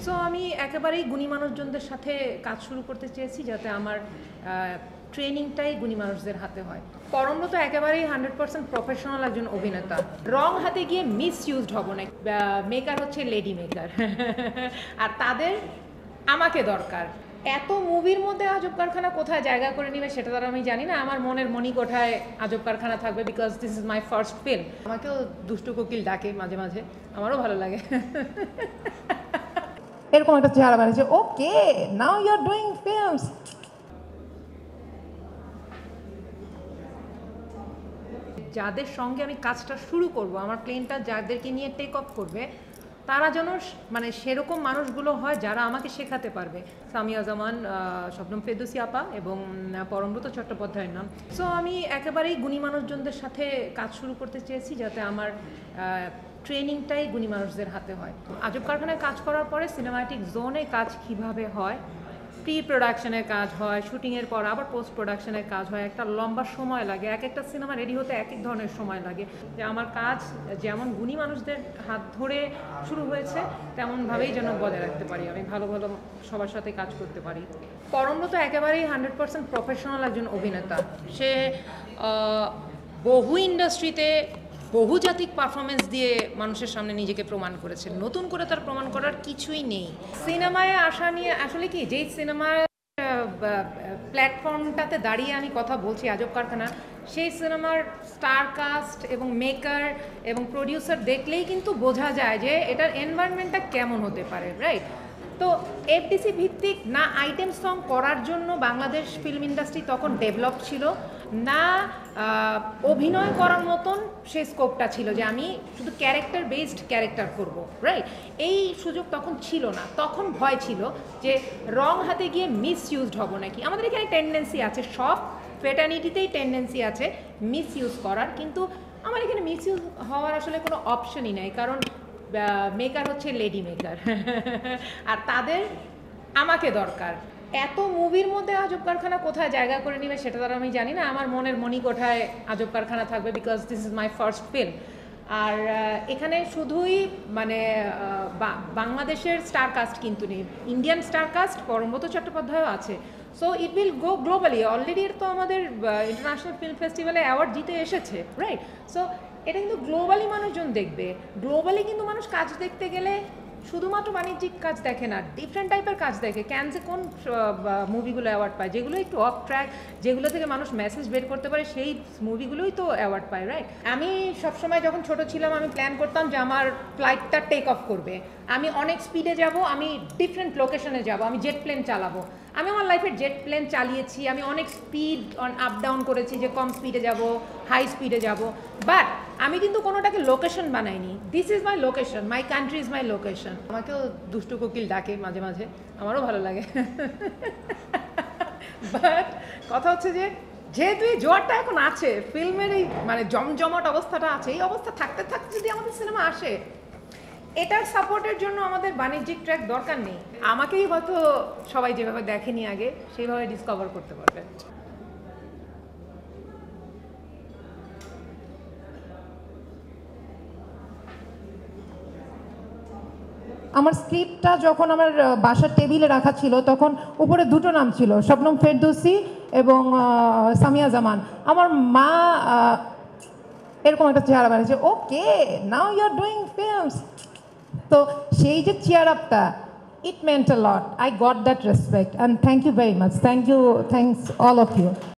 So আমি একেবারেই গুণী মানুষজনদের সাথে কাজ শুরু করতে চেয়েছি যাতে আমার ট্রেনিংটাই গুণী মানুষদের হাতে হয়। পরমব্রত তো একেবারেই 100% প্রফেশনাল একজন অভিনেতা। রং হাতে গিয়ে মিস ইউজড হব না। মেকার হচ্ছে লেডি মেকার আর তাদের আমাকে দরকার। এত মুভির মধ্যে আজব কারখানা কোথায় জায়গা করে নেবে সেটা তো আমি জানি না। আমার মনের মণিকোঠায় আজব কারখানা থাকবে, because this is my first film. আমাকেও দুষ্টু কোকিল ডাকে মাঝে মাঝে, আমারও ভালো লাগে। এরকম একটা চেহারা বানিয়েছে, okay now you are doing films. যাদের সঙ্গে আমি কাজটা শুরু করব, আমার প্লেনটা যাদেরকে নিয়ে টেক অফ করবে, তারা যেন মানে সেরকম মানুষগুলো হয় যারা আমাকে শেখাতে পারবে। সামিয়া জামান, শবনম ফেরদৌসী আপা এবং পরমব্রত চট্টোপাধ্যায়ের নাম। সো আমি একেবারেই গুণী মানুষজনদের সাথে কাজ শুরু করতে চেয়েছি যাতে আমার ট্রেনিংটাই গুণী মানুষদের হাতে হয়। আজব কারখানায় কাজ করার পরে সিনেমাটিক জোনে কাজ কিভাবে হয়, প্রি প্রোডাকশনের কাজ হয়, শুটিংয়ের পর আবার পোস্ট প্রোডাকশনের কাজ হয়, একটা লম্বা সময় লাগে, এক একটা সিনেমা রেডি হতে এক এক ধরনের সময় লাগে। যে আমার কাজ যেমন গুণী মানুষদের হাত ধরে শুরু হয়েছে তেমনভাবেই যেন বজায় রাখতে পারি, আমি ভালো ভালো সবার সাথে কাজ করতে পারি। পরমব্রত তো একেবারেই 100% প্রফেশনাল একজন অভিনেতা। সে বহু ইন্ডাস্ট্রিতে বহুজাতিক পারফরমেন্স দিয়ে মানুষের সামনে নিজেকে প্রমাণ করেছে। নতুন করে তার প্রমাণ করার কিছুই নেই। সিনেমায় আসা নিয়ে আসলে কি, যেই সিনেমার প্ল্যাটফর্মটাতে দাঁড়িয়ে আমি কথা বলছি আজব কারখানা, সেই সিনেমার স্টার কাস্ট এবং মেকার এবং প্রডিউসার দেখলেই কিন্তু বোঝা যায় যে এটার এনভায়রনমেন্টটা কেমন হতে পারে, রাইট? তো এফডিসি ভিত্তিক না আইটেম সং করার জন্য বাংলাদেশ ফিল্ম ইন্ডাস্ট্রি তখন ডেভেলপ ছিল, না অভিনয় করার মতন সেই স্কোপটা ছিল যে আমি শুধু ক্যারেক্টার বেসড ক্যারেক্টার করব, রাইট? এই সুযোগ তখন ছিল না। তখন ভয় ছিল যে রং হাতে গিয়ে মিস ইউজড হব নাকি। আমাদের এখানে টেন্ডেন্সি আছে, সব ফেটার্নিটিতেই টেন্ডেন্সি আছে মিস ইউজ করার, কিন্তু আমার এখানে মিস ইউজ হওয়ার আসলে কোনো অপশনই নাই, কারণ মেকার হচ্ছে লেডি মেকার আর তাদের আমাকে দরকার। এত মুভির মধ্যে আজব কারখানা কোথায় জায়গা করে নেবে সেটা তো আমি জানি না। আমার মনের মণিকোঠায় আজব কারখানা থাকবে, because this is my first film. আর এখানে শুধুই মানে বাংলাদেশের স্টার কাস্ট কিন্তু নেই, ইন্ডিয়ান স্টার কাস্ট পরমব্রত চট্টোপাধ্যায়ও আছে। So it will go globally. Already তো আমাদের ইন্টারন্যাশনাল ফিল্ম ফেস্টিভ্যালে অ্যাওয়ার্ড জিতে এসেছে, রাইট? সো এটা কিন্তু গ্লোবালি মানুষজন দেখবে। গ্লোবালি কিন্তু মানুষ কাজ দেখতে গেলে শুধুমাত্র বাণিজ্যিক কাজ দেখে না, ডিফারেন্ট টাইপের কাজ দেখে। ক্যানসে কোন মুভিগুলো অ্যাওয়ার্ড পায়, যেগুলো একটু অফ ট্র্যাক, যেগুলো থেকে মানুষ মেসেজ বের করতে পারে, সেই মুভিগুলোই তো অ্যাওয়ার্ড পায়, রাইট? আমি সবসময় যখন ছোট ছিলাম আমি প্ল্যান করতাম যে আমার ফ্লাইটটা টেক অফ করবে, আমি অনেক স্পিডে যাব, আমি ডিফারেন্ট লোকেশনে যাব, আমি জেট প্লেন চালাবো। আমি আমার লাইফের জেট প্লেন চালিয়েছি, আমি অনেক স্পিড আপ ডাউন করেছি, যে কম স্পিডে যাব, হাই স্পিডে যাব, বাট আমি কিন্তু কোনোটাকে লোকেশন বানাইনি। This is my location, my country is my location. আমাকেও দুষ্টু কোকিল ডাকে মাঝে মাঝে, আমারও ভালো লাগে। বাট কথা হচ্ছে যে যেহেতু এই জোয়ারটা এখন আছে, ফিল্মের এই মানে জমজমাট অবস্থাটা আছে, এই অবস্থা থাকতে থাকতে যদি আমাদের সিনেমা আসে, এটার সাপোর্টের জন্য আমাদের বাণিজ্যিক ট্র্যাক দরকার নেই। আমাকেই হয়তো সবাই যেভাবে দেখেনি আগে সেইভাবে ডিসকভার করতে পারবে। আমার স্ক্রিপ্টটা যখন আমার বাসার টেবিলে রাখা ছিল তখন উপরে দুটো নাম ছিল, শবনম ফেরদৌসী এবং সামিয়া জামান। আমার মা এরকম একটা চেহারা বানিয়েছে, okay now you are doing films. তো সেই যে চেয়ার আপটা, it meant a lot. I got that respect and thank you very much. Thank you, thanks all of you.